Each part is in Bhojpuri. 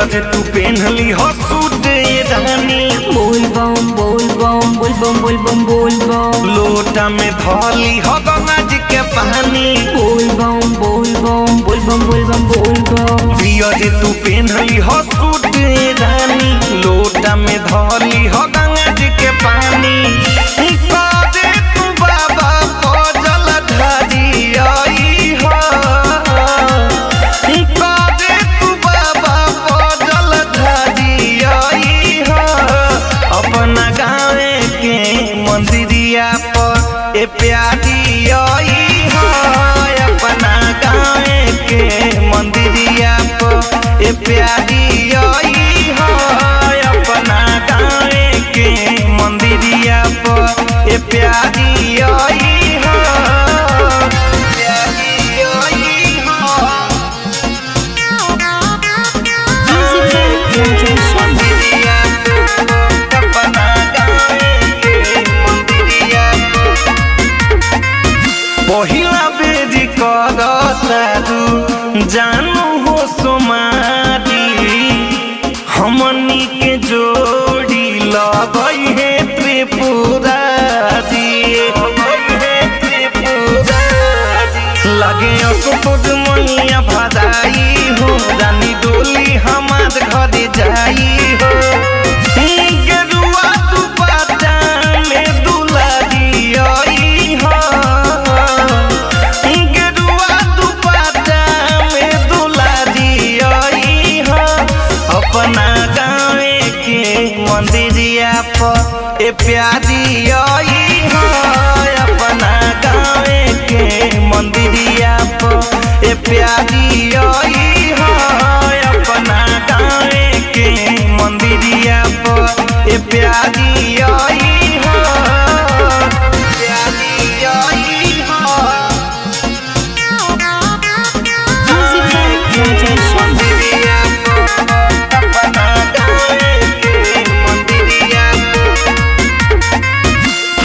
पियर तू पेन्हली हो सूट रानी। बोल बम बोल बम बोल बम बोल बम बोल बम। लोटा में धली हो गंगा जी के पानी। बोल बम बोल बम बोल बम बोल बम बोल बम। पियर तू पेन्हली हो सूट रानी। लोटा में धली हो गंगा जी के पानी। कादे तू बाबा पजल ढारी आई हो। कादे तू बाबा पजल ढारी आई हो। अपना गाँव के मंदिरिया पर ए प्यारी आई हो। अपना गाँव के मंदिरिया पर ए प्यारी आई हो। अपना गाँव के मंदिरिया पर ए प्यारी आई हो। प्यारी आई हो। मंदिरिया पर अपना गाँव के मंदिरिया पर पहिला बेरी करतारू जानू हो सोमारी। हमनी के जोड़ी लगई है त्रिपुरारी। लगे असुपुर मैया भदाई हो। रानी डोली हमार घर जाई हो। गेरुआ दुपट्टा में दुलारी आई हो। गेरुआ दुपट्टा में दुलारी आई हो। अपना गाँव के मंदिरिया पर ए प्यारी आई हो। अपना गाँव के मंदिरिया पर ए प्यारी आई हो। अपना गाँव के मंदिरिया पर ए प्यारी आई हो। प्यारी आई हो। मंदिरिया पर अपना गाँव के मंदिरिया पर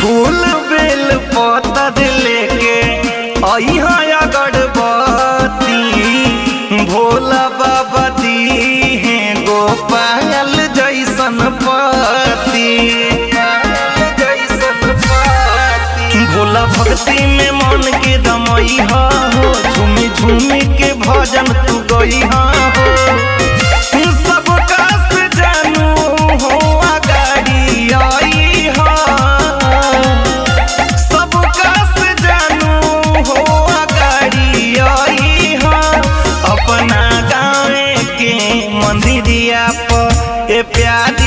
फूल बेल पतर लेके आई है अगरबत्ती। भोला बाबा दी है गोपाल जैसन पति। भोला भक्ति में मन के दमई हो। झूमी झूमी के भजन तू गई हो। सबका से जानू हो अगाड़ी आई हो। सबका से जानू हो अगाड़ी आई हो। अपना गाँव के मंदिरिया पर ए प्यार